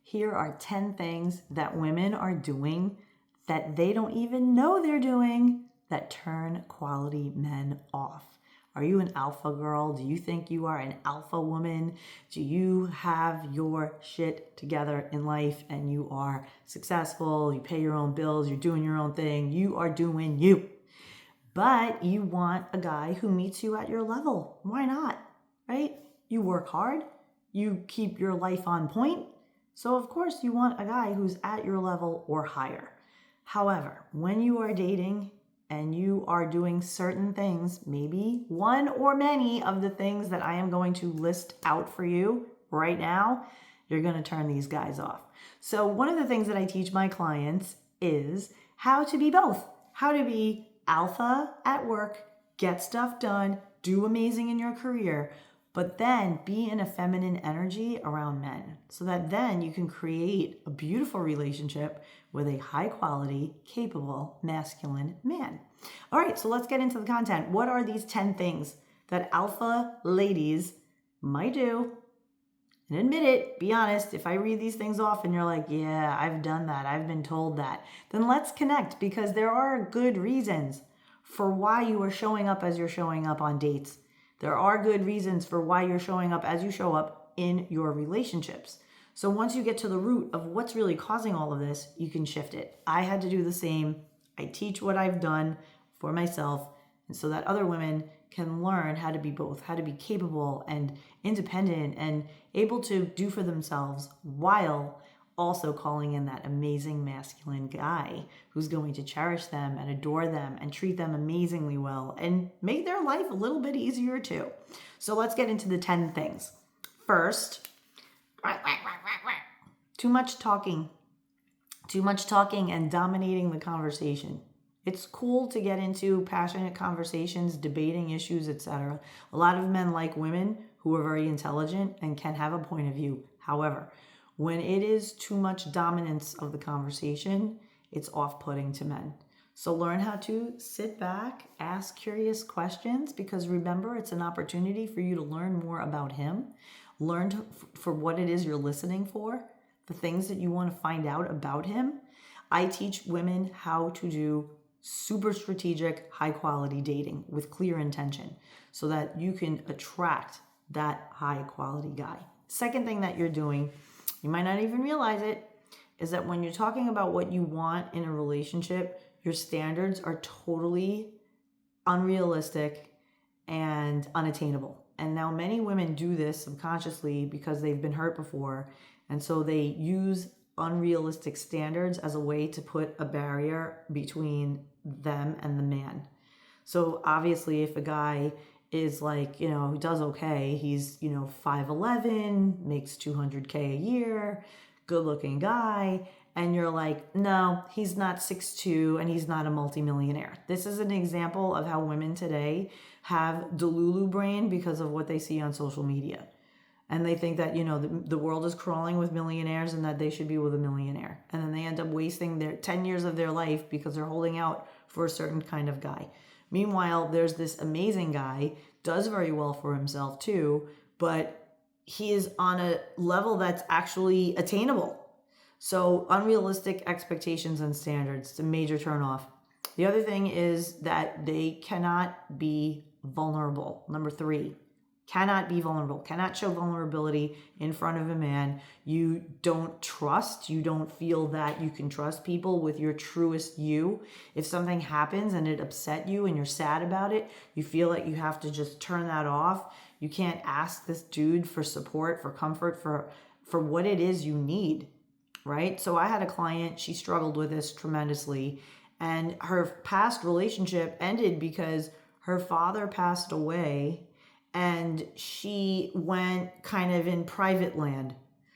Here are 10 things that women are doing that they don't even know they're doing that turn quality men off. Are you an alpha girl? Do you think you are an alpha woman? Do you have your shit together in life and you are successful? You pay your own bills, you're doing your own thing, you are doing you. But you want a guy who meets you at your level. Why not? Right? You work hard, you keep your life on point. So of course you want a guy who's at your level or higher. However, when you are dating and you are doing certain things, maybe one or many of the things that I am going to list out for you right now, you're going to turn these guys off. So one of the things that I teach my clients is how to be both. How to be alpha at work, get stuff done, do amazing in your career, but then be in a feminine energy around men so that then you can create a beautiful relationship with a high quality, capable, masculine man. All right, so let's get into the content. What are these 10 things that alpha ladies might do? And admit it, be honest, if I read these things off and you're like, yeah, I've done that, I've been told that, then let's connect because there are good reasons for why you are showing up as you're showing up on dates. There are good reasons for why you're showing up as you show up in your relationships. So once you get to the root of what's really causing all of this, you can shift it. I had to do the same. I teach what I've done for myself, and so that other women can learn how to be both, how to be capable and independent and able to do for themselves while also calling in that amazing masculine guy who's going to cherish them and adore them and treat them amazingly well and make their life a little bit easier too. So let's get into the 10 things. First, too much talking and dominating the conversation. It's cool to get into passionate conversations, debating issues, etc. A lot of men like women who are very intelligent and can have a point of view. However, when it is too much dominance of the conversation, it's off-putting to men. So learn how to sit back, ask curious questions, because remember, it's an opportunity for you to learn more about him. Learn for what it is you're listening for, the things that you want to find out about him. I teach women how to do super strategic, high quality dating with clear intention so that you can attract that high quality guy. Second thing that you're doing, you might not even realize it, is that when you're talking about what you want in a relationship, your standards are totally unrealistic and unattainable. And now many women do this subconsciously because they've been hurt before. And so they use unrealistic standards as a way to put a barrier between them and the man. So obviously if a guy is like, he does okay, he's, 5'11", makes $200K a year, good looking guy, and you're like, no, he's not 6'2", and he's not a multimillionaire. This is an example of how women today have Delulu brain because of what they see on social media. And they think that, the world is crawling with millionaires and that they should be with a millionaire. And then they end up wasting their 10 years of their life because they're holding out for a certain kind of guy. Meanwhile, there's this amazing guy, does very well for himself too, but he is on a level that's actually attainable. So unrealistic expectations and standards, it's a major turnoff. The other thing is that they cannot be vulnerable. Number 3. Cannot be vulnerable, cannot show vulnerability in front of a man. You don't trust, you don't feel that you can trust people with your truest you. If something happens and it upset you and you're sad about it, you feel like you have to just turn that off. You can't ask this dude for support, for comfort, for what it is you need, right? So I had a client, she struggled with this tremendously, and her past relationship ended because her father passed away and she went kind of in private land.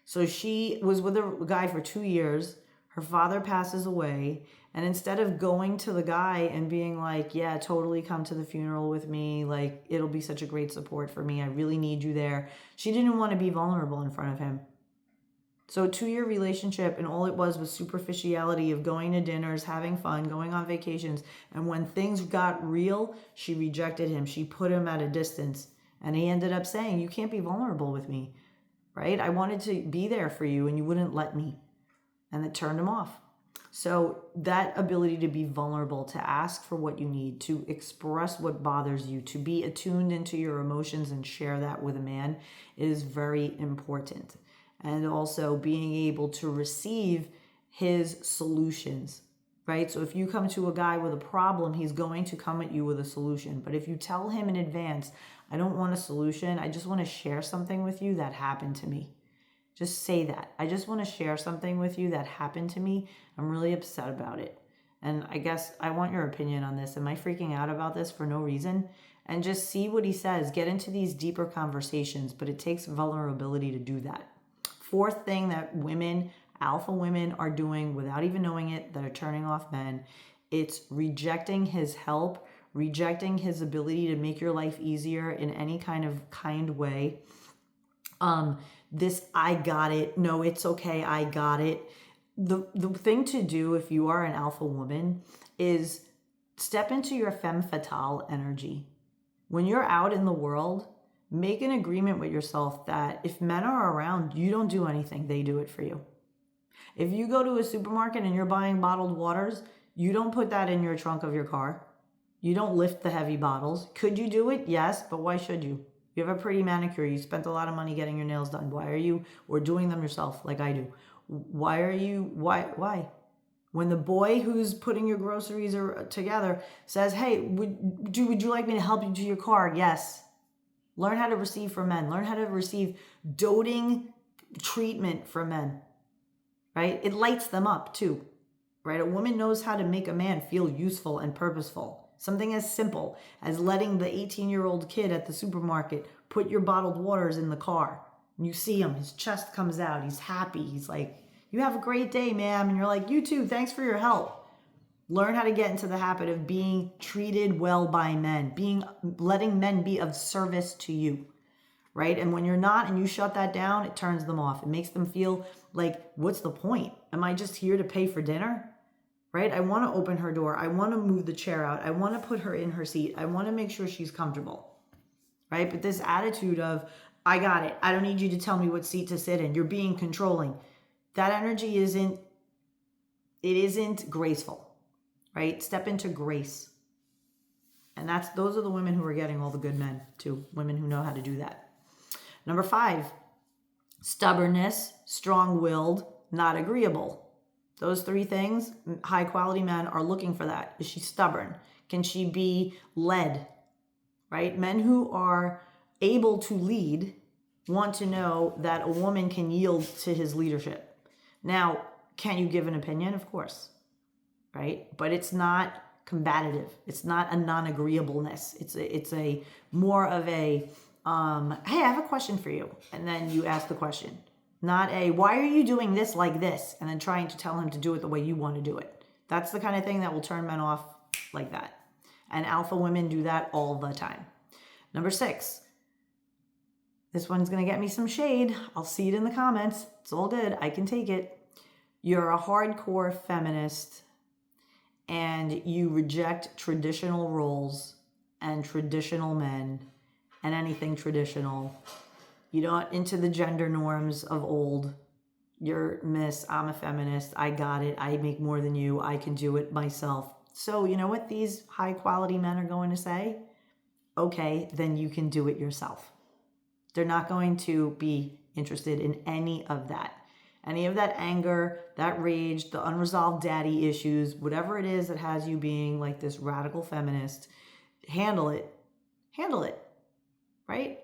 So she was with a guy for 2 years. Her father passes away. And instead of going to the guy and being like, yeah, totally come to the funeral with me, like, it'll be such a great support for me, I really need you there, she didn't want to be vulnerable in front of him. So a 2-year relationship, and all it was superficiality of going to dinners, having fun, going on vacations. And when things got real, she rejected him. She put him at a distance. And he ended up saying, you can't be vulnerable with me. right? I wanted to be there for you and you wouldn't let me. And it turned him off. So that ability to be vulnerable, to ask for what you need, to express what bothers you, to be attuned into your emotions and share that with a man is very important. And also being able to receive his solutions, right? So if you come to a guy with a problem, he's going to come at you with a solution. But if you tell him in advance, I don't want a solution, I just want to share something with you that happened to me. Just say that. I just want to share something with you that happened to me. I'm really upset about it. And I guess I want your opinion on this. Am I freaking out about this for no reason? And just see what he says. Get into these deeper conversations, but it takes vulnerability to do that. Fourth thing that women, alpha women, are doing without even knowing it, that are turning off men, it's rejecting his help, rejecting his ability to make your life easier in any kind way. This I got it. No, it's okay. I got it. The thing to do if you are an alpha woman is step into your femme fatale energy. When you're out in the world, make an agreement with yourself that if men are around, you don't do anything. They do it for you. If you go to a supermarket and you're buying bottled waters, you don't put that in your trunk of your car. You don't lift the heavy bottles. Could you do it? Yes, but why should you? You have a pretty manicure. You spent a lot of money getting your nails done. Why are you, or doing them yourself like I do? Why? When the boy who's putting your groceries together says, hey, would you like me to help you to your car? Yes. Learn how to receive from men. Learn how to receive doting treatment from men, right? It lights them up too, right? A woman knows how to make a man feel useful and purposeful. Something as simple as letting the 18-year-old kid at the supermarket put your bottled waters in the car. And you see him, his chest comes out, he's happy. He's like, you have a great day, ma'am. And you're like, you too, thanks for your help. Learn how to get into the habit of being treated well by men, letting men be of service to you, right? And when you're not and you shut that down, it turns them off. It makes them feel like, what's the point? Am I just here to pay for dinner? Right? I want to open her door. I want to move the chair out. I want to put her in her seat. I want to make sure she's comfortable. Right? But this attitude of, I got it. I don't need you to tell me what seat to sit in. You're being controlling. That energy isn't graceful. Right? Step into grace. And those are the women who are getting all the good men too. Women who know how to do that. Number 5, stubbornness, strong-willed, not agreeable. Those 3 things, high quality men are looking for that. Is she stubborn? Can she be led? Right? Men who are able to lead want to know that a woman can yield to his leadership. Now, can you give an opinion? Of course. Right? But it's not combative. It's not a non-agreeableness. It's a more of a, hey, I have a question for you. And then you ask the question. Not a, why are you doing this like this? And then trying to tell him to do it the way you want to do it. That's the kind of thing that will turn men off like that. And alpha women do that all the time. Number 6. This one's going to get me some shade. I'll see it in the comments. It's all good. I can take it. You're a hardcore feminist and you reject traditional roles and traditional men and anything traditional. You're not into the gender norms of old. You're Miss, I'm a feminist. I got it. I make more than you. I can do it myself. So you know what these high quality men are going to say? Okay, then you can do it yourself. They're not going to be interested in any of that. Any of that anger, that rage, the unresolved daddy issues, whatever it is that has you being like this radical feminist, handle it. Handle it, right?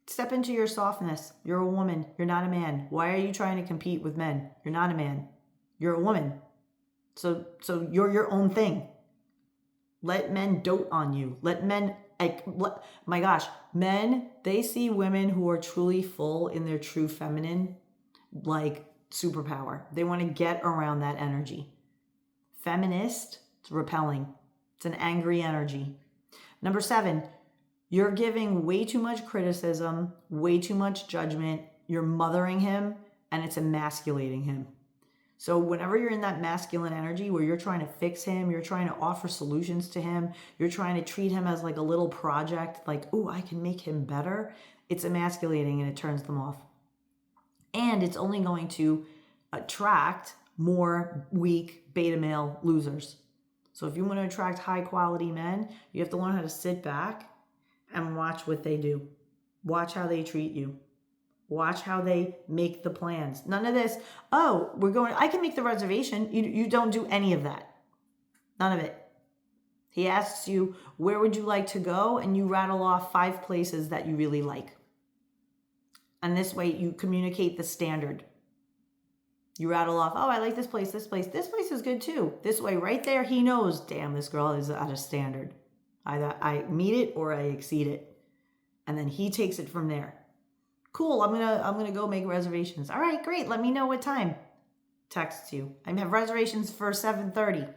Step into your softness. You're a woman. You're not a man. Why are you trying to compete with men? You're not a man. You're a woman. So you're your own thing. Let men dote on you. Let men, my gosh, men, they see women who are truly full in their true feminine, like superpower. They want to get around that energy. Feminist, it's repelling. It's an angry energy. Number 7, you're giving way too much criticism, way too much judgment. You're mothering him and it's emasculating him. So whenever you're in that masculine energy where you're trying to fix him, you're trying to offer solutions to him, you're trying to treat him as like a little project, like, oh, I can make him better. It's emasculating and it turns them off. And it's only going to attract more weak beta male losers. So if you want to attract high quality men, you have to learn how to sit back and watch what they do. Watch how they treat you. Watch how they make the plans. None of this, oh, I can make the reservation. You don't do any of that. None of it. He asks you, where would you like to go? And you rattle off 5 places that you really like. And this way you communicate the standard. You rattle off, oh, I like this place, this place. This place is good too. This way, right there, he knows, damn, this girl is out of standard. Either I meet it or I exceed it. And then he takes it from there. Cool, I'm gonna go make reservations. All right, great. Let me know what time. Texts you. I have reservations for 7:30.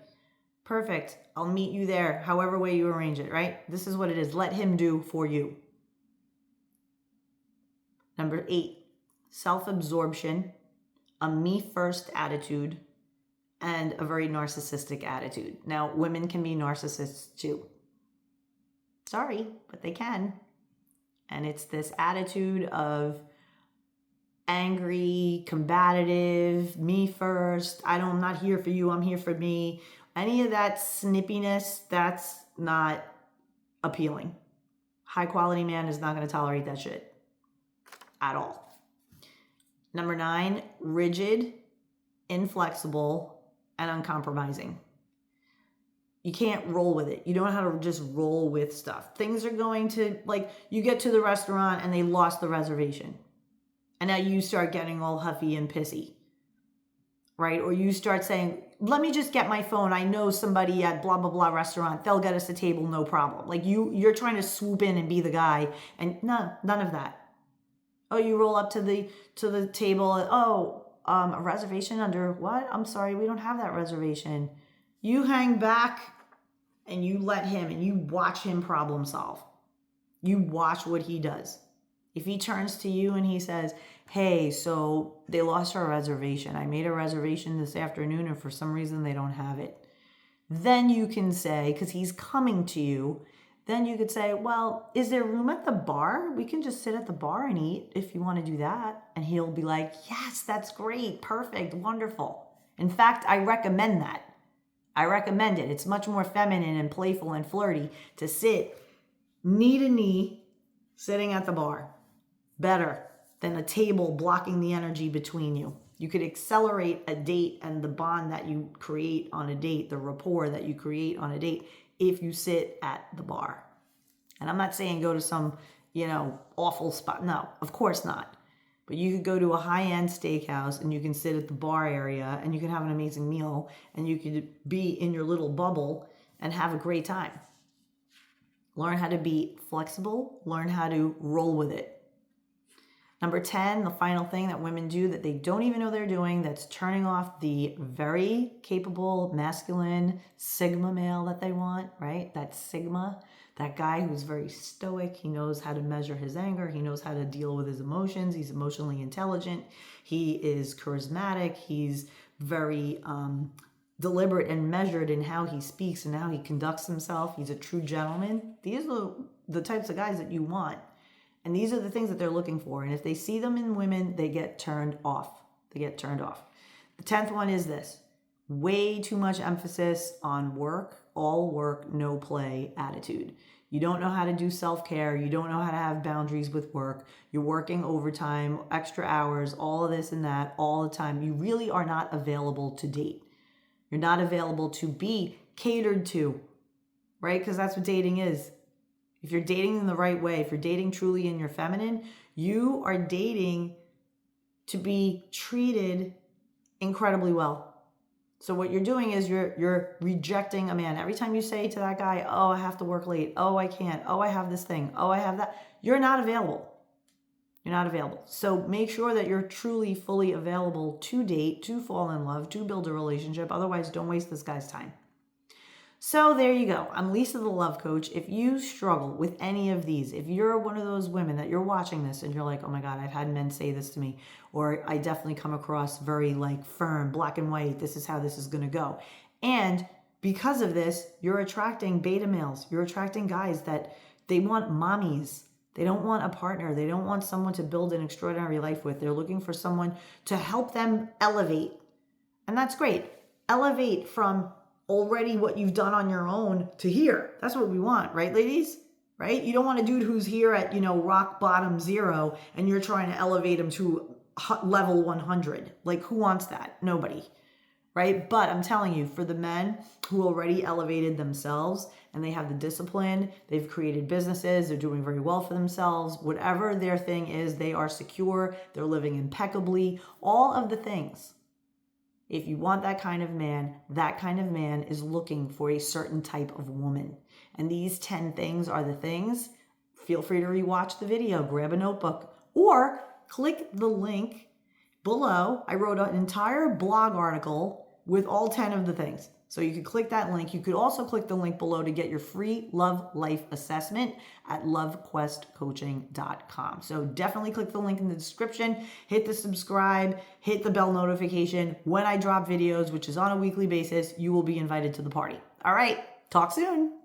Perfect. I'll meet you there, however way you arrange it, right? This is what it is. Let him do for you. Number 8, self-absorption, a me-first attitude, and a very narcissistic attitude. Now, women can be narcissists too. Sorry, but they can. And it's this attitude of angry, combative, me first, I'm not here for you, I'm here for me. Any of that snippiness, that's not appealing. High quality man is not going to tolerate that shit at all. Number 9, rigid, inflexible, and uncompromising. You can't roll with it. You don't know how to just roll with stuff. Things are going to, like, you get to the restaurant and they lost the reservation. And now you start getting all huffy and pissy, right? Or you start saying, let me just get my phone. I know somebody at blah, blah, blah restaurant. They'll get us a table, no problem. Like you're trying to swoop in and be the guy. And no, none of that. Oh, you roll up to the table. A reservation under what? I'm sorry, we don't have that reservation. You hang back and you let him and you watch him problem solve. You watch what he does. If he turns to you and he says, hey, so they lost our reservation. I made a reservation this afternoon and for some reason they don't have it. Then you can say, because he's coming to you, then you could say, well, is there room at the bar? We can just sit at the bar and eat if you want to do that. And he'll be like, yes, that's great, perfect, wonderful. In fact, I recommend that. I recommend it. It's much more feminine and playful and flirty to sit knee to knee sitting at the bar. Better than a table blocking the energy between you. You could accelerate a date and the bond that you create on a date, the rapport that you create on a date, if you sit at the bar. And I'm not saying go to some, awful spot. No, of course not. But you could go to a high-end steakhouse and you can sit at the bar area and you can have an amazing meal and you could be in your little bubble and have a great time. Learn how to be flexible. Learn how to roll with it. Number 10, the final thing that women do that they don't even know they're doing, that's turning off the very capable, masculine, sigma male that they want, right? That sigma, that guy who's very stoic. He knows how to measure his anger. He knows how to deal with his emotions. He's emotionally intelligent. He is charismatic. He's very deliberate and measured in how he speaks and how he conducts himself. He's a true gentleman. These are the types of guys that you want. And these are the things that they're looking for. And if they see them in women, they get turned off. They get turned off. The 10th one is this. Way too much emphasis on work, all work, no play attitude. You don't know how to do self-care. You don't know how to have boundaries with work. You're working overtime, extra hours, all of this and that all the time. You really are not available to date. You're not available to be catered to, right? Because that's what dating is. If you're dating in the right way, if you're dating truly in your feminine, you are dating to be treated incredibly well. So what you're doing is you're rejecting a man. Every time you say to that guy, oh, I have to work late. Oh, I can't. Oh, I have this thing. Oh, I have that. You're not available. You're not available. So make sure that you're truly, fully available to date, to fall in love, to build a relationship. Otherwise, don't waste this guy's time. So there you go. I'm Lisa the Love Coach. If you struggle with any of these, if you're one of those women that you're watching this and you're like, oh my God, I've had men say this to me, or I definitely come across very firm, black and white, this is how this is going to go. And because of this, you're attracting beta males. You're attracting guys that they want mommies. They don't want a partner. They don't want someone to build an extraordinary life with. They're looking for someone to help them elevate. And that's great. Elevate from already what you've done on your own to here. That's what we want, right, ladies? Right? You don't want a dude who's here at, rock bottom 0 and you're trying to elevate him to level 100. Like, who wants that? Nobody. Right? But I'm telling you, for the men who already elevated themselves and they have the discipline, they've created businesses, they're doing very well for themselves, whatever their thing is, they are secure, they're living impeccably, all of the things. If you want that kind of man is looking for a certain type of woman. And these 10 things are the things. Feel free to rewatch the video, grab a notebook, or click the link below. I wrote an entire blog article with all 10 of the things. So you could click that link. You could also click the link below to get your free love life assessment at lovequestcoaching.com. So definitely click the link in the description, hit the subscribe, hit the bell notification. When I drop videos, which is on a weekly basis, you will be invited to the party. All right, talk soon.